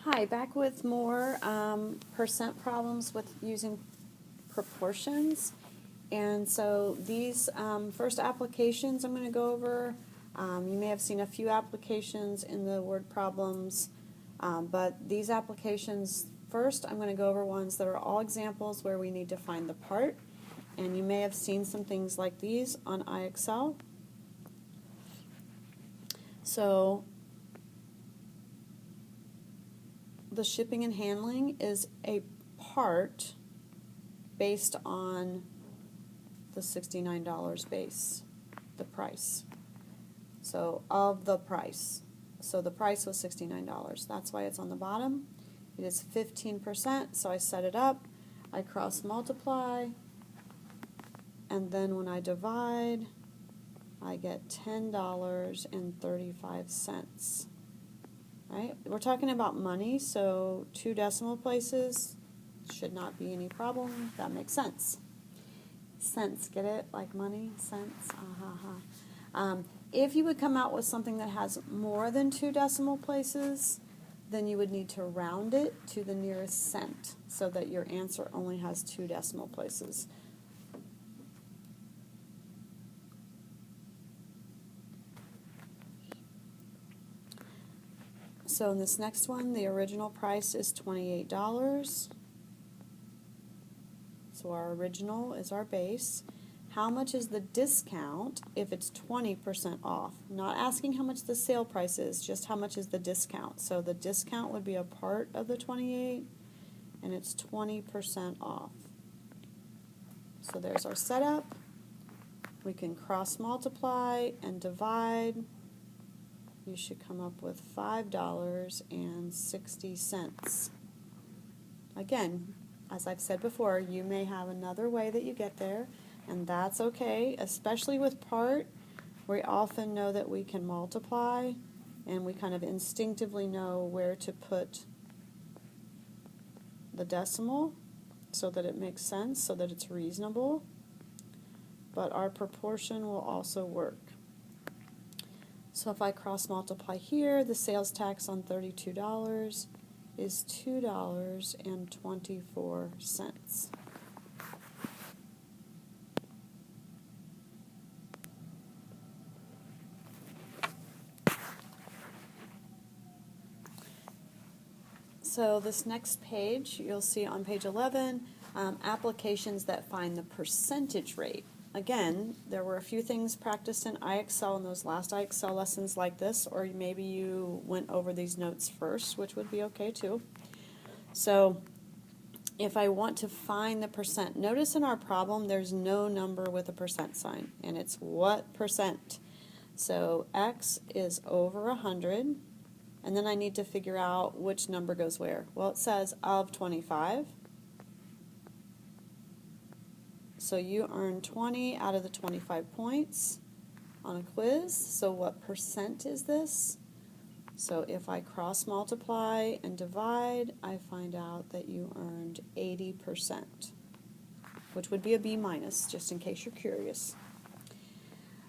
Hi, back with more percent problems with using proportions. And so these first applications I'm going to go over, you may have seen a few applications in the word problems, but these applications, first I'm going to go over ones that are all examples where we need to find the part. And you may have seen some things like these on IXL. So the shipping and handling is a part based on the $69 base, the price. So of the price. So the price was $69. That's why it's on the bottom. It is 15%, so I set it up. I cross multiply, and then when I divide, I get $10.35. Right? We're talking about money, so 2 decimal places should not be any problem. That makes sense. Cents, get it? Like money, cents. If you would come out with something that has more than 2 decimal places, then you would need to round it to the nearest cent so that your answer only has 2 decimal places. So in this next one, the original price is $28. So our original is our base. How much is the discount if it's 20% off? Not asking how much the sale price is, just how much is the discount. So the discount would be a part of the 28, and it's 20% off. So there's our setup. We can cross multiply and divide. You should come up with $5.60. Again, as I've said before, you may have another way that you get there, and that's okay, especially with part. We often know that we can multiply, and we kind of instinctively know where to put the decimal so that it makes sense, so that it's reasonable. But our proportion will also work. So if I cross multiply here, the sales tax on $32 is $2.24. So this next page, you'll see on page 11, applications that find the percentage rate. Again, there were a few things practiced in IXL in those last IXL lessons like this, or maybe you went over these notes first, which would be okay too. So if I want to find the percent, notice in our problem there's no number with a percent sign, and it's what percent. So X is over 100, and then I need to figure out which number goes where. Well, it says of 25. So you earn 20 out of the 25 points on a quiz. So what percent is this? So if I cross multiply and divide, I find out that you earned 80%, which would be a B minus, just in case you're curious.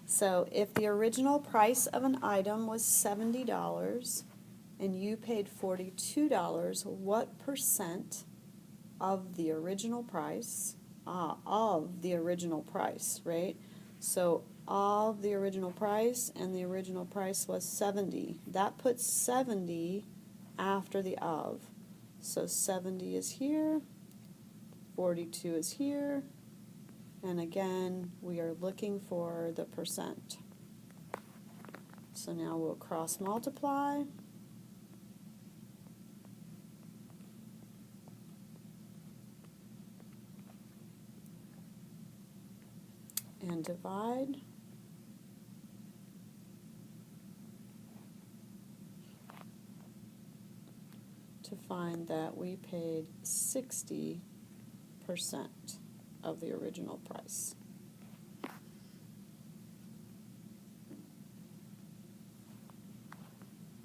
So if the original price of an item was $70 and you paid $42, what percent of the original price, right? So of the original price, and the original price was 70. That puts 70 after the of. So 70 is here, 42 is here, and again, we are looking for the percent. So now we'll cross multiply. And divide. To find that we paid 60% of the original price.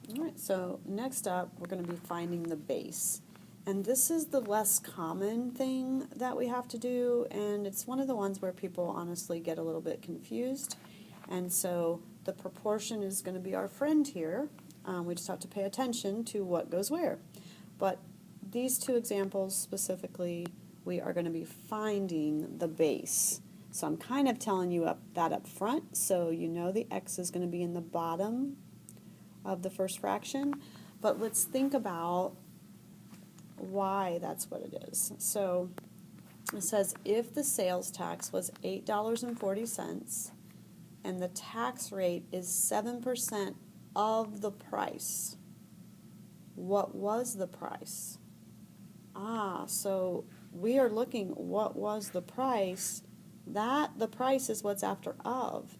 All right, so next up we're going to be finding the base. And this is the less common thing that we have to do, and it's one of the ones where people honestly get a little bit confused. And so the proportion is going to be our friend here. We just have to pay attention to what goes where. but these two examples specifically, we are going to be finding the base. So I'm kind of telling you that up front, so you know the x is going to be in the bottom of the first fraction. But let's think about why that's what it is. So it says if the sales tax was $8.40 and the tax rate is 7% of the price, what was the price? So we are looking what was the price. The price is what's after of.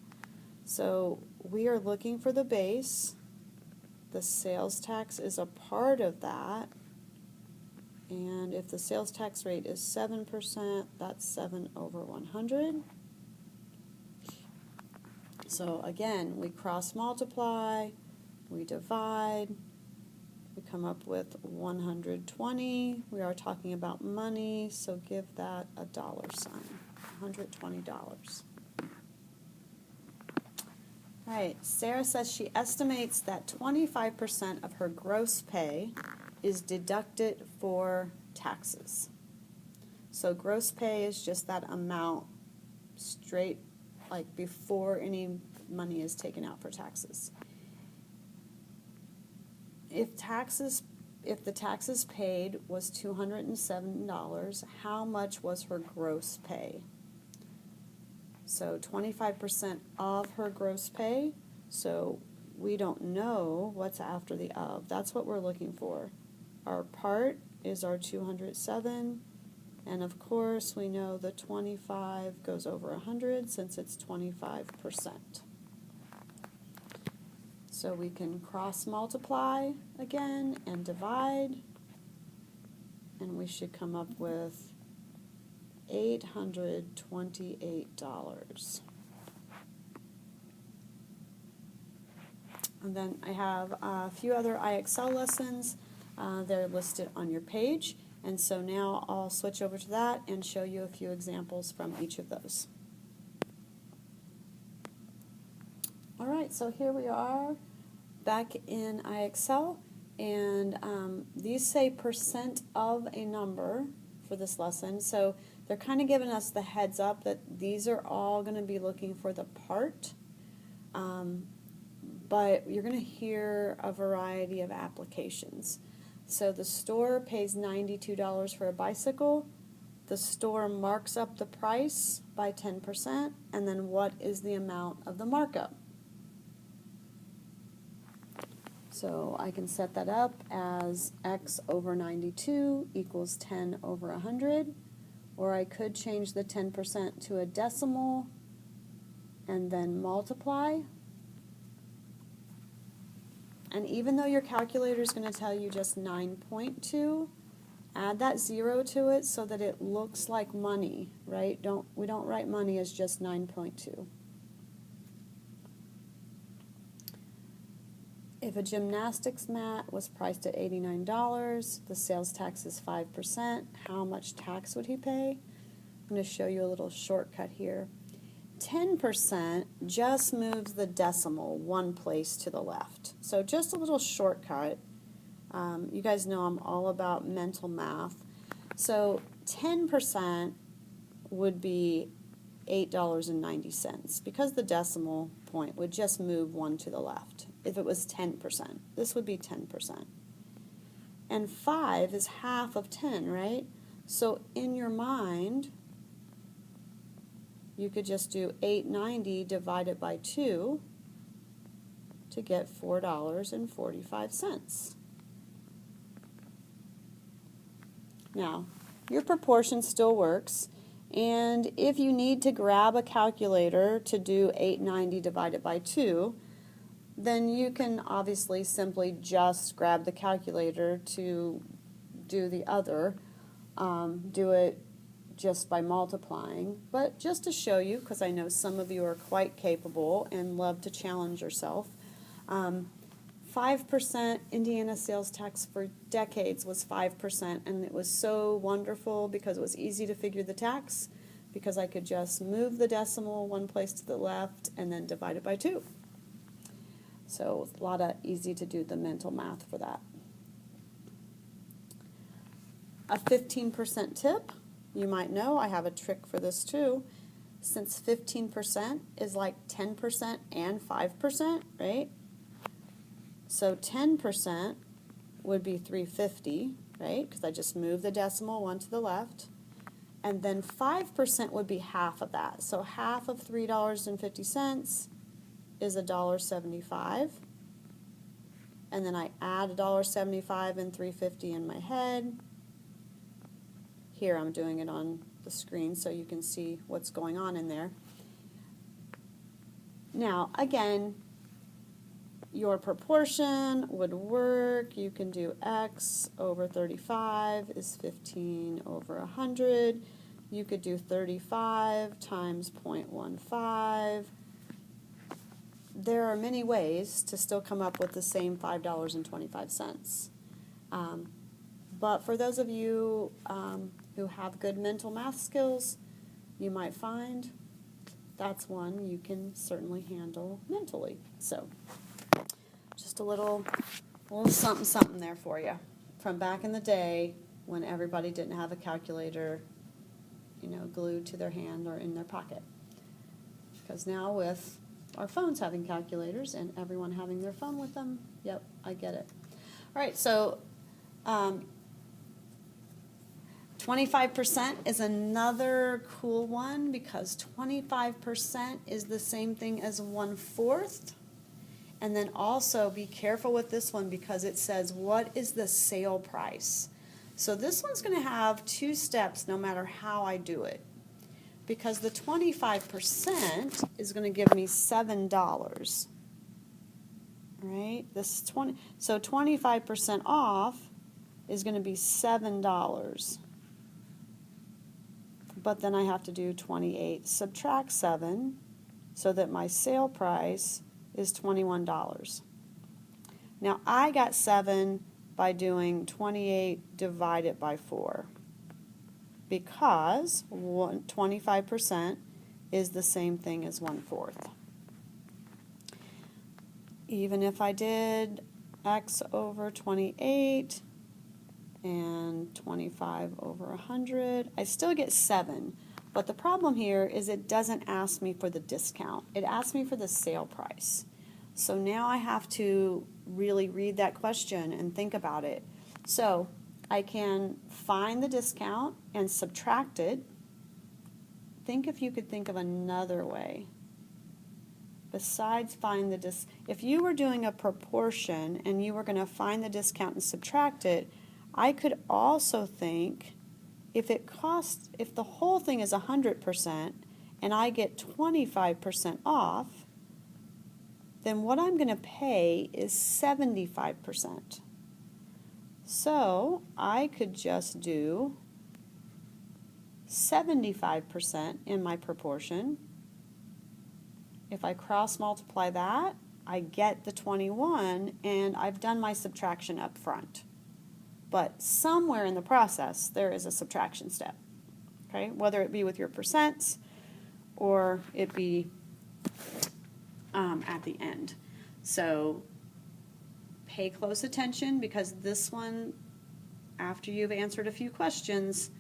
So we are looking for the base. The sales tax is a part of that. And if the sales tax rate is 7%, that's 7 over 100. So again, we cross multiply, we divide, we come up with 120. We are talking about money, so give that a dollar sign, $120. All right, Sarah says she estimates that 25% of her gross pay is deducted for taxes. So gross pay is just that amount straight, like before any money is taken out for taxes. If the taxes paid was $207, how much was her gross pay? So 25% of her gross pay, so we don't know what's after the of. That's what we're looking for. Our part is our 207, and of course we know the 25 goes over 100 since it's 25%. So we can cross multiply again and divide, and we should come up with $828. And then I have a few other IXL lessons. They're listed on your page. And so now I'll switch over to that and show you a few examples from each of those. All right, so here we are back in IXL. And these say percent of a number for this lesson. So they're kind of giving us the heads up that these are all going to be looking for the part. But you're going to hear a variety of applications. So the store pays $92 for a bicycle. The store marks up the price by 10%, and then what is the amount of the markup? So I can set that up as x over 92 equals 10 over 100, or I could change the 10% to a decimal and then multiply. And even though your calculator is going to tell you just 9.2, add that 0 to it so that it looks like money, right? We don't write money as just 9.2. If a gymnastics mat was priced at $89, the sales tax is 5%, how much tax would he pay? I'm going to show you a little shortcut here. 10% just moves the decimal one place to the left. So just a little shortcut. You guys know I'm all about mental math. So 10% would be $8.90 because the decimal point would just move one to the left. If it was 10%, this would be 10%. And 5 is half of 10, right? So in your mind, you could just do $8.90 divided by 2 to get $4.45. Now, your proportion still works, and if you need to grab a calculator to do $8.90 divided by 2, then you can obviously simply just grab the calculator to do the other, do it just by multiplying. But just to show you, because I know some of you are quite capable and love to challenge yourself, 5% Indiana sales tax for decades was 5%, and it was so wonderful because it was easy to figure the tax because I could just move the decimal one place to the left and then divide it by 2. So a lot of easy to do the mental math for that. A 15% tip, you might know, I have a trick for this too. Since 15% is like 10% and 5%, right? So 10% would be $3.50, right? Because I just moved the decimal one to the left. And then 5% would be half of that. So half of $3.50 is $1.75. And then I add $1.75 and $3.50 in my head. Here I'm doing it on the screen so you can see what's going on in there. Now, again, your proportion would work. You can do x over 35 is 15 over 100. You could do 35 times 0.15. There are many ways to still come up with the same $5.25. But for those of you who have good mental math skills, you might find that's one you can certainly handle mentally. So just a little something something there for you from back in the day when everybody didn't have a calculator, glued to their hand or in their pocket. Because now with our phones having calculators and everyone having their phone with them, yep, I get it. All right, so 25% is another cool one because 25% is the same thing as 1/4. And then also be careful with this one because it says, what is the sale price? So this one's going to have two steps no matter how I do it. Because the 25% is going to give me $7. Right? This 20, so 25% off is going to be $7. But then I have to do 28 subtract 7 so that my sale price is $21. Now I got 7 by doing 28 divided by 4 because 25% is the same thing as 1/4. Even if I did x over 28 and 25 over 100, I still get 7. But the problem here is it doesn't ask me for the discount. It asks me for the sale price. So now I have to really read that question and think about it. So I can find the discount and subtract it. Think if you could think of another way. Besides find the if you were doing a proportion and you were going to find the discount and subtract it, I could also think if the whole thing is 100% and I get 25% off, then what I'm going to pay is 75%. So I could just do 75% in my proportion. If I cross multiply that, I get the 21 and I've done my subtraction up front. But somewhere in the process there is a subtraction step. Okay? Whether it be with your percents or it be at the end. So pay close attention because this one, after you've answered a few questions,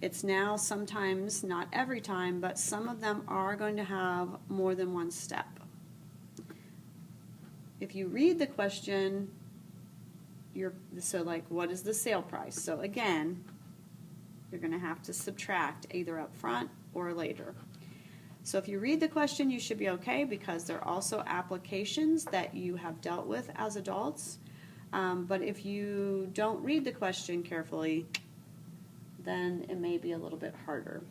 it's now sometimes, not every time, but some of them are going to have more than one step. If you read the question, so like, what is the sale price? So again, you're going to have to subtract either up front or later. So if you read the question, you should be okay because there are also applications that you have dealt with as adults. But if you don't read the question carefully, then it may be a little bit harder.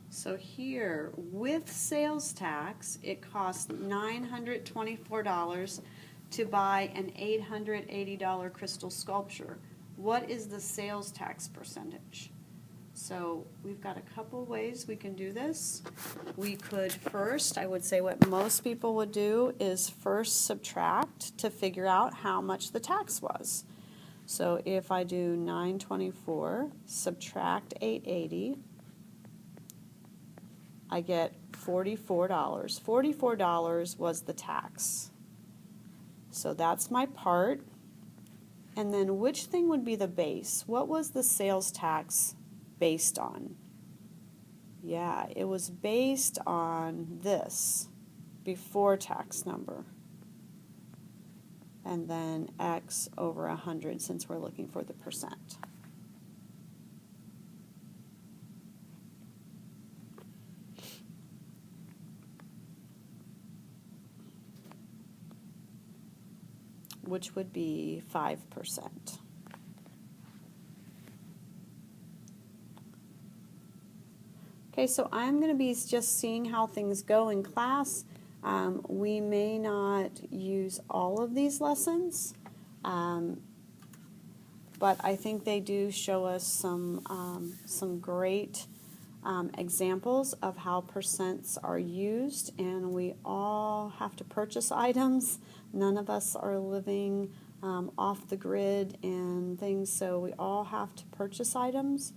So here, with sales tax, it costs $924 to buy an $880 crystal sculpture. What is the sales tax percentage? So we've got a couple ways we can do this. We could first, I would say what most people would do is first subtract to figure out how much the tax was. So if I do 924, subtract 880, I get $44. $44 was the tax. So that's my part. And then which thing would be the base? What was the sales tax based on? Yeah, it was based on this before tax number. And then X over 100 since we're looking for the percent. Which would be 5%. Okay, so I'm going to be just seeing how things go in class. We may not use all of these lessons, but I think they do show us some great examples of how percents are used, and we all have to purchase items. None of us are living off the grid and things, so we all have to purchase items.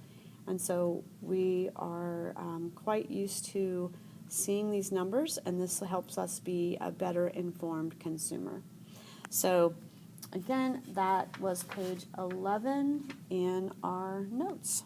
And so we are quite used to seeing these numbers, and this helps us be a better informed consumer. So again, that was page 11 in our notes.